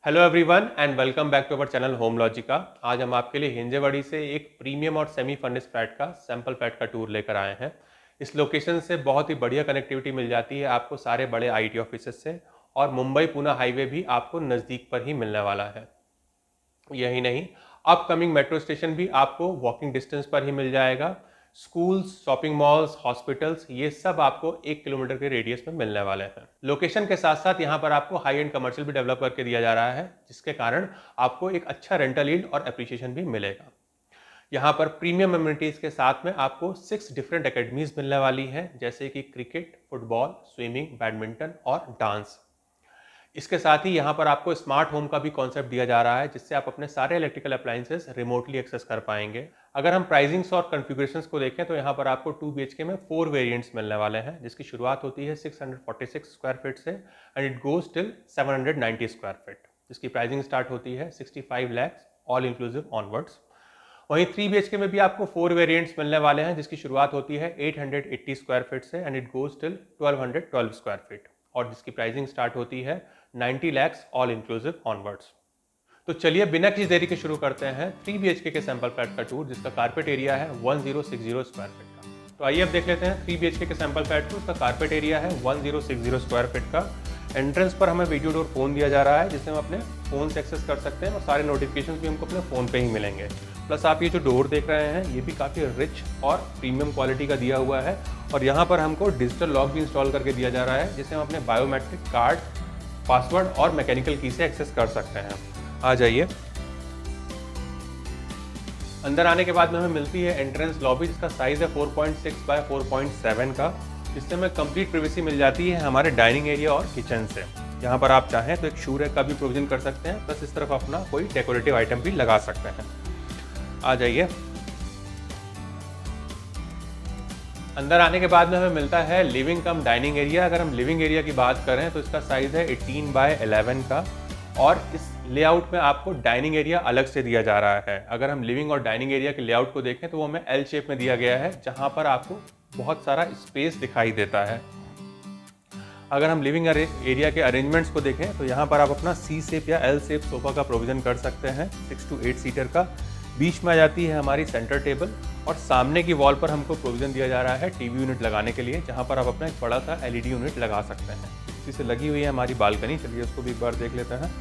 Hello everyone and welcome back to our channel Home Logica. आज हम आपके लिए हिंजेवाड़ी से एक प्रीमियम और सेमी फर्निश्ड फ्लैट का सैंपल फ्लैट का टूर लेकर आए हैं। इस लोकेशन से बहुत ही बढ़िया कनेक्टिविटी मिल जाती है आपको सारे बड़े आईटी ऑफिसेज से, और मुंबई पुणे हाईवे भी आपको नज़दीक पर ही मिलने वाला है। यही नहीं, अपकमिंग मेट्रो स्टेशन भी आपको वॉकिंग डिस्टेंस पर ही मिल जाएगा। स्कूल्स, शॉपिंग मॉल्स, हॉस्पिटल्स, ये सब आपको 1 किलोमीटर के रेडियस में मिलने वाले हैं। लोकेशन के साथ साथ यहाँ पर आपको हाई एंड कमर्शियल भी डेवलप करके दिया जा रहा है, जिसके कारण आपको एक अच्छा रेंटल यील्ड और एप्रिसिएशन भी मिलेगा। यहाँ पर प्रीमियम एमिनिटीज के साथ में आपको 6 डिफरेंट एकेडमीज मिलने वाली हैं, जैसे कि क्रिकेट, फुटबॉल, स्विमिंग, बैडमिंटन और डांस। इसके साथ ही यहाँ पर आपको स्मार्ट होम का भी कॉन्सेप्ट दिया जा रहा है, जिससे आप अपने सारे इलेक्ट्रिकल अप्लायंसेस रिमोटली एक्सेस कर पाएंगे। अगर हम प्राइसिंग्स और कॉन्फ़िगरेशंस को देखें तो यहाँ पर आपको 2 BHK में 4 वेरिएंट्स मिलने वाले हैं, जिसकी शुरुआत होती है 646 स्क्वायर फीट से and it goes till 790 square feet, जिसकी प्राइसिंग स्टार्ट होती है 65 लाख ऑल इंक्लूसिव ऑनवर्ड्स। वहीं 3 BHK में भी आपको 4 वेरिएंट्स मिलने वाले हैं, जिसकी शुरुआत होती है 880 स्क्वायर फीट से and it goes till 1212 square feet, और जिसकी प्राइसिंग स्टार्ट होती है 90 लाख ऑल इंक्लूसिव ऑनवर्ड्स। तो चलिए बिना किसी देरी के शुरू करते हैं 3 BHK के सैंपल फ्लैट का टूर, जिसका कारपेट एरिया है 1060 स्क्वायर फीट का। तो आइए अब देख लेते हैं 3 BHK के सैंपल फ्लैट को। इसका कारपेट एरिया है 1060 स्क्वायर फीट का। एंट्रेंस पर हमें वीडियो डोर फोन दिया जा रहा है, जिससे हम अपने फोन से एक्सेस कर सकते हैं और सारे नोटिफिकेशन भी हमको अपने फोन पे ही मिलेंगे। प्लस आप ये जो डोर देख रहे हैं ये भी काफ़ी रिच और प्रीमियम क्वालिटी का दिया हुआ है, और यहाँ पर हमको डिजिटल लॉक भी इंस्टॉल करके दिया जा रहा है, जिससे हम अपने बायोमेट्रिक कार्ड, पासवर्ड और मैकेनिकल की से एक्सेस कर सकते हैं। आ जाइए। अंदर आने के बाद में हमें मिलती है एंट्रेंस लॉबी, जिसका साइज है 4.6 बाय 4.7 का, जिससे हमें कंप्लीट प्राइवेसी मिल जाती है हमारे डाइनिंग एरिया और किचन से। यहाँ पर आप चाहें तो एक शू रैक का भी प्रोविजन कर सकते हैं, प्लस इस तरफ अपना कोई डेकोरेटिव आइटम भी लगा सकते हैं। आ जाइए। अंदर आने के बाद में हमें मिलता है लिविंग कम डाइनिंग एरिया। अगर हम लिविंग एरिया की बात करें तो इसका साइज है 18 बाय 11 का, और इस लेआउट में आपको डाइनिंग एरिया अलग से दिया जा रहा है। अगर हम लिविंग और डाइनिंग एरिया के लेआउट को देखें तो वो हमें एल शेप में दिया गया है, जहां पर आपको बहुत सारा स्पेस दिखाई देता है। अगर हम लिविंग एरिया के अरेंजमेंट्स को देखें तो यहाँ पर आप अपना सी शेप या एल शेप सोफा का प्रोविजन कर सकते हैं, 6 to 8 सीटर का। बीच में आ जाती है हमारी सेंटर टेबल, और सामने की वॉल पर हमको प्रोविजन दिया जा रहा है टीवी यूनिट लगाने के लिए, जहाँ पर आप अपना एक बड़ा सा एलईडी यूनिट लगा सकते हैं। इसी से लगी हुई है हमारी बालकनी। चलिए उसको भी एक बार देख लेते हैं।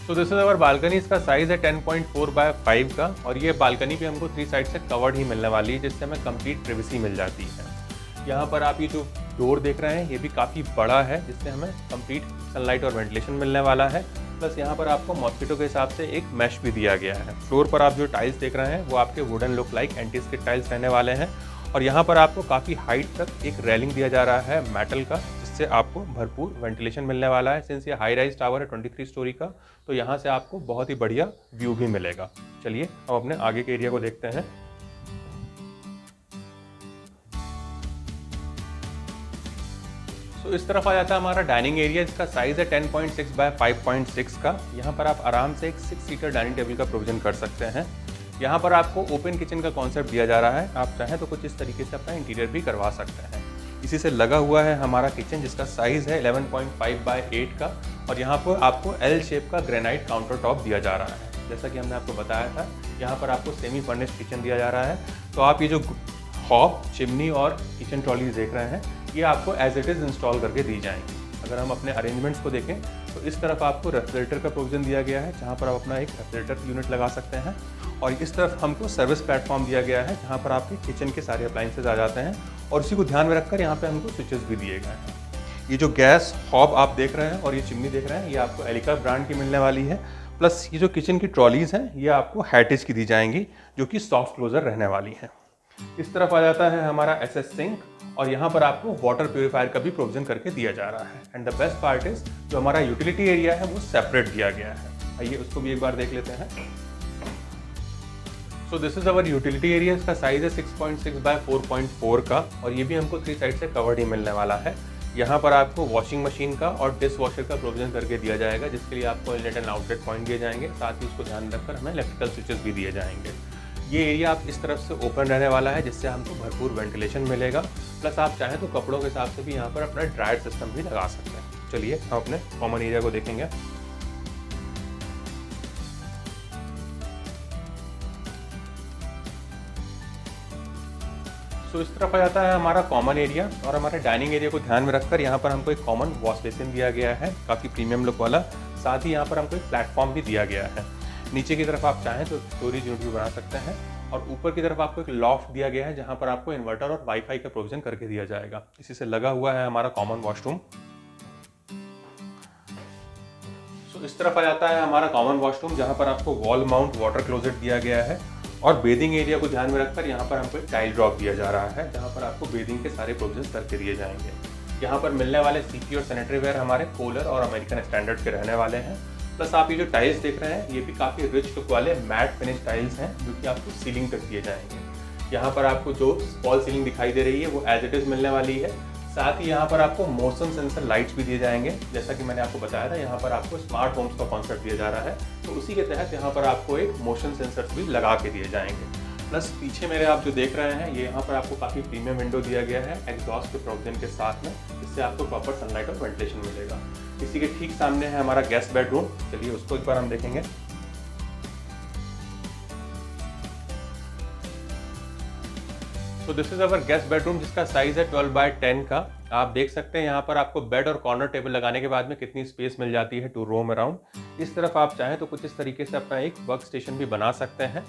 तो दिस इज अवर बालकनी। इसका साइज है 10.4 बाय 5 का, और ये बालकनी भी हमको 3 साइड से कवर्ड ही मिलने वाली है, जिससे हमें कंप्लीट प्राइवेसी मिल जाती है। यहाँ पर आप ये जो डोर देख रहे हैं ये भी काफ़ी बड़ा है, जिससे हमें कंप्लीट सनलाइट और वेंटिलेशन मिलने वाला है। प्लस यहाँ पर आपको मॉस्किटो के हिसाब से एक मैश भी दिया गया है। फ्लोर पर आप जो टाइल्स देख रहे हैं वो आपके wooden look like anti skid tiles रहने वाले हैं, और यहाँ पर आपको काफ़ी हाइट तक एक रेलिंग दिया जा रहा है मेटल का, जिससे आपको भरपूर वेंटिलेशन मिलने वाला है। सिंस ये हाई राइज टावर है 23 स्टोरी का, तो यहाँ से आपको बहुत ही बढ़िया व्यू भी मिलेगा। चलिए अब अपने आगे के एरिया को देखते हैं। तो इस तरफ आ जाता है हमारा डाइनिंग एरिया, जिसका साइज है 10.6 बाय 5.6 का। यहाँ पर आप आराम से एक 6 सीटर डाइनिंग टेबल का प्रोविजन कर सकते हैं। यहाँ पर आपको ओपन किचन का कॉन्सेप्ट दिया जा रहा है, आप चाहें तो कुछ इस तरीके से अपना इंटीरियर भी करवा सकते हैं। इसी से लगा हुआ है हमारा किचन, जिसका साइज है 11.5 बाय 8 का, और यहाँ पर आपको एल शेप का ग्रेनाइट काउंटर टॉप दिया जा रहा है। जैसा कि हमने आपको बताया था, यहाँ पर आपको सेमी फर्निश्ड किचन दिया जा रहा है। तो आप ये जो हॉब, चिमनी और किचन ट्रॉली देख रहे हैं ये आपको एज इट इज़ इंस्टॉल करके दी जाएंगी। अगर हम अपने अरेंजमेंट्स को देखें तो इस तरफ आपको रेफ्रिजरेटर का प्रोविजन दिया गया है, जहाँ पर आप अपना एक रेफ्रिजरेटर यूनिट लगा सकते हैं, और इस तरफ हमको सर्विस प्लेटफॉर्म दिया गया है, जहाँ पर आपके किचन के सारे अप्लायंसेज आ जाते हैं, और उसी को ध्यान में रखकर यहाँ पे हमको स्विचेस भी दिए गए हैं। ये जो गैस हॉब आप देख रहे हैं और ये चिमनी देख रहे हैं, ये आपको एलिका ब्रांड की मिलने वाली है। प्लस ये जो किचन की ट्रॉलीज हैं ये आपको हैटिज की दी जाएंगी, जो कि सॉफ्ट क्लोजर रहने वाली है। इस तरफ आ जाता है हमारा एसएस सिंक, और यहाँ पर आपको वाटर प्यूरिफायर का भी प्रोविजन करके दिया जा रहा है। And the best part is जो हमारा यूटिलिटी एरिया है वो सेपरेट दिया गया है। आइए उसको भी एक बार देख लेते हैं। So this is our utility area. इसका साइज है 6.6 बाय 4.4 का, और ये भी हमको 3 साइड से कवर्ड ही मिलने वाला है। यहाँ पर आपको वॉशिंग मशीन का और डिश वॉशर का प्रोविजन करके दिया जाएगा, जिसके लिए आपको इनलेट एंड आउटलेट पॉइंट दिए जाएंगे। साथ ही उसको ध्यान रखकर हमें इलेक्ट्रिकल स्विचेस भी दिए जाएंगे। ये एरिया आप इस तरफ से ओपन रहने वाला है, जिससे हमको भरपूर वेंटिलेशन मिलेगा। प्लस आप चाहें तो कपड़ों के हिसाब से भी यहाँ पर अपना ड्रायर सिस्टम भी लगा सकते हैं। चलिए हम अपने कॉमन एरिया को देखेंगे। सो इस तरफ आ जाता है हमारा कॉमन एरिया, और हमारे डाइनिंग एरिया को ध्यान में रखकर यहाँ पर हमको एक कॉमन वॉश बेसिन दिया गया है, काफ़ी प्रीमियम लुक वाला। साथ ही यहाँ पर हमको एक प्लेटफॉर्म भी दिया गया है। नीचे की तरफ आप चाहें तो स्टोरेज यूनिट भी बना सकते हैं, और ऊपर की तरफ आपको एक लॉफ्ट दिया गया है, जहाँ पर आपको इन्वर्टर और वाईफाई का प्रोविजन करके दिया जाएगा। इसी से लगा हुआ है हमारा कॉमन वॉशरूम। सो इस तरफ आ जाता है हमारा कॉमन वॉशरूम, जहाँ पर आपको वॉल माउंट वाटर क्लोजेट दिया गया है, और बेदिंग एरिया को ध्यान में रखकर यहाँ पर हमको एक टाइल ड्रॉप दिया जा रहा है, जहाँ पर आपको बेदिंग के सारे प्रोविजन करके दिए जाएंगे। यहाँ पर मिलने वाले सीपी और सैनिटरी वेयर हमारे कोलर और अमेरिकन स्टैंडर्ड के रहने वाले हैं। प्लस आप ये जो टाइल्स देख रहे हैं, ये भी काफ़ी रिच लुक वाले मैट फिनिश टाइल्स हैं, जो कि आपको सीलिंग तक दिए जाएंगे। यहाँ पर आपको जो फॉल सीलिंग दिखाई दे रही है वो एज इट इज़ मिलने वाली है। साथ ही यहाँ पर आपको मोशन सेंसर लाइट्स भी दिए जाएंगे। जैसा कि मैंने आपको बताया था, यहाँ पर आपको स्मार्ट होम्स का कॉन्सेप्ट दिया जा रहा है, तो उसी के तहत यहाँ पर आपको एक मोशन सेंसर्स भी लगा के दिए जाएंगे। प्लस पीछे मेरे आप जो देख रहे हैं, ये यहाँ पर आपको काफ़ी प्रीमियम विंडो दिया गया है एग्जॉस्ट के प्रोविजन के साथ में, जिससे आपको प्रॉपर सनलाइट और वेंटिलेशन मिलेगा। इसी के ठीक सामने है हमारा गेस्ट बेडरूम। चलिए उसको एक बार हम देखेंगे। तो this is our guest bedroom, जिसका साइज है 12x10 का। आप देख सकते हैं यहाँ पर आपको बेड और कॉर्नर टेबल लगाने के बाद में कितनी स्पेस मिल जाती है टू रोम अराउंड। इस तरफ आप चाहें तो कुछ इस तरीके से अपना एक वर्क स्टेशन भी बना सकते हैं।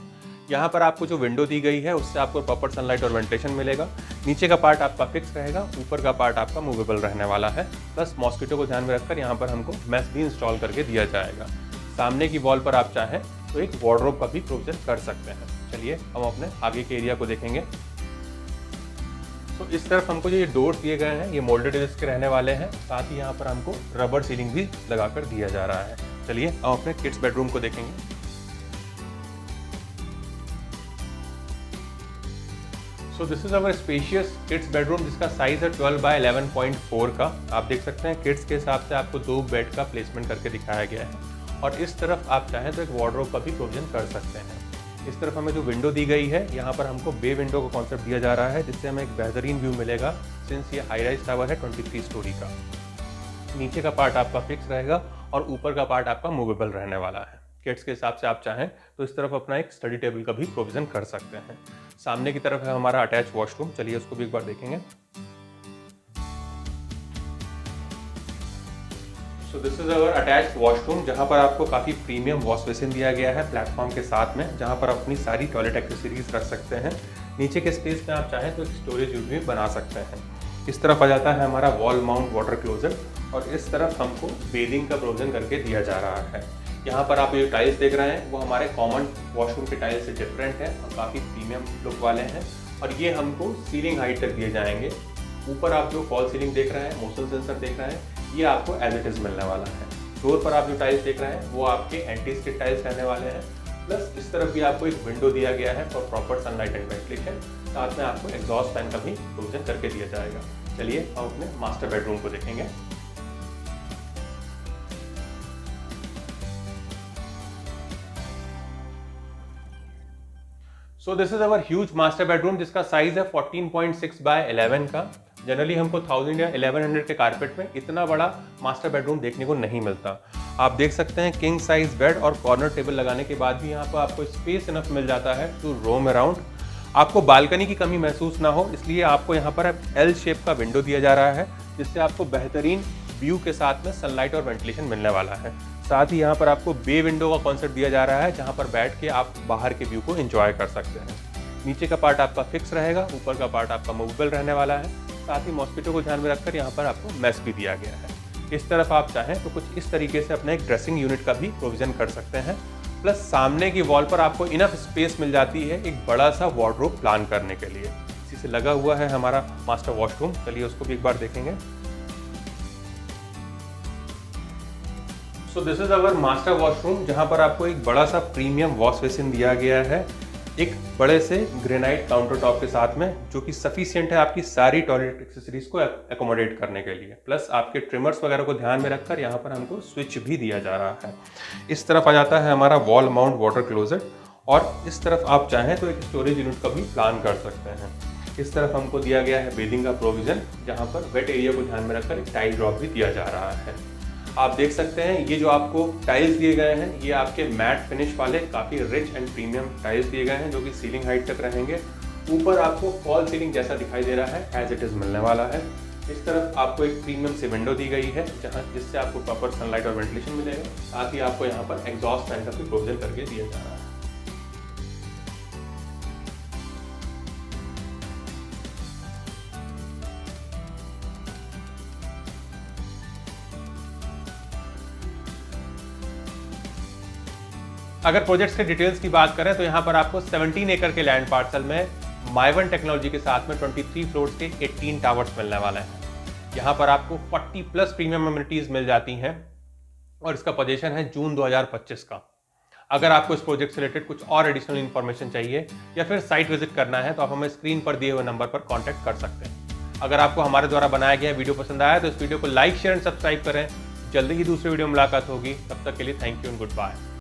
यहाँ पर आपको जो विंडो दी गई है, उससे आपको प्रॉपर सनलाइट और वेंटिलेशन मिलेगा। नीचे का पार्ट आपका फिक्स रहेगा, ऊपर का पार्ट आपका मूवेबल रहने वाला है। प्लस मॉस्किटो को ध्यान में रखकर यहाँ पर हमको मेश भी इंस्टॉल करके दिया जाएगा। सामने की वॉल पर आप चाहें तो एक वार्डरोब का भी प्रोविजन कर सकते हैं। चलिए हम अपने आगे के एरिया को देखेंगे। तो इस तरफ हमको जो ये डोर्स दिए गए हैं, ये मोल्डेड एजेस के रहने वाले हैं। साथ ही यहाँ पर हमको रबर सीलिंग भी लगाकर दिया जा रहा है। चलिए हम अपने किड्स बेडरूम को देखेंगे। So this is our spacious kids bedroom, जिसका साइज है 12x11.4 का। आप देख सकते हैं किड्स के हिसाब से आपको 2 बेड का प्लेसमेंट करके दिखाया गया है, और इस तरफ आप चाहें तो एक वार्डरोब का भी प्रोविजन कर सकते हैं। इस तरफ हमें जो विंडो दी गई है, यहाँ पर हमको बे विंडो का कॉन्सेप्ट दिया जा रहा है, जिससे हमें एक बेहतरीन व्यू मिलेगा, सिंस ये हाई राइज टावर है 23 स्टोरी का। नीचे का पार्ट आपका फिक्स रहेगा और ऊपर का पार्ट आपका मूवेबल रहने वाला है। किड्स के हिसाब से आप चाहें तो इस तरफ अपना एक स्टडी टेबल का भी प्रोविजन कर सकते हैं। सामने की तरफ है हमारा अटैच वॉशरूम। चलिए उसको भी एक बार देखेंगे। So this is our attached washroom, जहाँ पर आपको काफ़ी प्रीमियम वॉश बेसिन दिया गया है प्लेटफॉर्म के साथ में, जहाँ पर अपनी सारी टॉयलेट एक्सेसरीज रख सकते हैं। नीचे के स्पेस में आप चाहें तो एक स्टोरेज यूनिट भी बना सकते हैं। इस तरफ आ जाता है हमारा वॉल माउंट वाटर क्लोजेट, और इस तरफ हमको बेदिंग का प्रोविजन करके दिया जा रहा है। यहाँ पर आप ये टाइल्स देख रहे हैं, वो हमारे कॉमन वॉशरूम के टाइल्स से डिफरेंट है और काफ़ी प्रीमियम लुक वाले हैं, और ये हमको सीलिंग हाइट तक दिए जाएंगे। ऊपर आप जो फॉल सीलिंग देख रहे हैं, मोशन सेंसर देख रहे हैं, ये आपको एज इट इज़ मिलने वाला है। फ्लोर पर आप जो टाइल्स देख रहे हैं, वो आपके एंटी स्किड टाइल्स रहने वाले हैं। प्लस इस तरफ भी आपको एक विंडो दिया गया है for proper sunlight and ventilation. साथ में आपको एग्जॉस्ट फैन का भी प्रोविजन करके दिया जाएगा। चलिए हम अपने मास्टर बेडरूम को देखेंगे। So this is our huge master bedroom, जिसका साइज है 14.6x11 का। जनरली हमको 1000 या 1100 के कारपेट में इतना बड़ा मास्टर बेडरूम देखने को नहीं मिलता। आप देख सकते हैं किंग साइज बेड और कॉर्नर टेबल लगाने के बाद भी यहाँ पर आपको स्पेस इनफ मिल जाता है टू रोम अराउंड। आपको बालकनी की कमी महसूस ना हो, इसलिए आपको यहाँ पर एल शेप का विंडो दिया जा रहा है, जिससे आपको बेहतरीन व्यू के साथ में सनलाइट और वेंटिलेशन मिलने वाला है। साथ ही यहाँ पर आपको बे विंडो का कॉन्सेप्ट दिया जा रहा है, जहाँ पर बैठ के आप बाहर के व्यू को एंजॉय कर सकते हैं। नीचे का पार्ट आपका फिक्स रहेगा, ऊपर का पार्ट आपका मूवेबल रहने वाला है। साथ ही मॉस्किटो को ध्यान में रखकर यहाँ पर आपको मेश भी दिया गया है। इस तरफ आप चाहें तो कुछ इस तरीके से अपना एक ड्रेसिंग यूनिट का भी प्रोविजन कर सकते हैं। प्लस सामने की वॉल पर आपको इनफ स्पेस मिल जाती है एक बड़ा सा वार्डरोब प्लान करने के लिए। इसी से लगा हुआ है हमारा मास्टर वॉशरूम। चलिए उसको भी एक बार देखेंगे। So this is our master washroom, जहाँ पर आपको एक बड़ा सा प्रीमियम वॉश बेसिन दिया गया है, एक बड़े से ग्रेनाइट काउंटर टॉप के साथ में, जो कि सफिशिएंट है आपकी सारी टॉयलेट एक्सेसरीज को एकोमोडेट करने के लिए। प्लस आपके ट्रिमर्स वगैरह को ध्यान में रखकर यहाँ पर हमको स्विच भी दिया जा रहा है। इस तरफ आ जाता है हमारा वॉल माउंट वाटर क्लोजेट, और इस तरफ आप चाहें तो एक स्टोरेज यूनिट का भी प्लान कर सकते हैं। इस तरफ हमको दिया गया है बेडिंग का प्रोविज़न, जहाँ पर वेट एरिया को ध्यान में रखकर एक टाइल ड्रॉप भी दिया जा रहा है। आप देख सकते हैं ये जो आपको टाइल्स दिए गए हैं ये आपके मैट फिनिश वाले काफ़ी रिच एंड प्रीमियम टाइल्स दिए गए हैं, जो कि सीलिंग हाइट तक रहेंगे। ऊपर आपको फॉल सीलिंग जैसा दिखाई दे रहा है, एज इट इज़ मिलने वाला है। इस तरफ आपको एक प्रीमियम सी विंडो दी गई है, जहाँ जिससे आपको प्रॉपर सनलाइट और वेंटिलेशन मिलेगा। साथ ही आपको यहाँ पर एग्जॉस्ट फैन का भी प्रोविजन करके दिया जा रहा है। अगर प्रोजेक्ट्स के डिटेल्स की बात करें तो यहाँ पर आपको 17 एकड़ के लैंड पार्सल में माइवन टेक्नोलॉजी के साथ में 23 फ्लोर्स के 18 टावर्स मिलने वाले हैं। यहाँ पर आपको 40+ प्रीमियम अमेनिटीज मिल जाती हैं और इसका पोजीशन है जून 2025 का। अगर आपको इस प्रोजेक्ट से रिलेटेड कुछ और एडिशनल इन्फॉर्मेशन चाहिए या फिर साइट विजिट करना है तो आप हमें स्क्रीन पर दिए हुए नंबर पर कॉन्टैक्ट कर सकते हैं। अगर आपको हमारे द्वारा बनाया गया वीडियो पसंद आया तो इस वीडियो को लाइक, शेयर एंड सब्सक्राइब करें। जल्दी ही दूसरे वीडियो में मुलाकात होगी, तब तक के लिए thank you and good bye.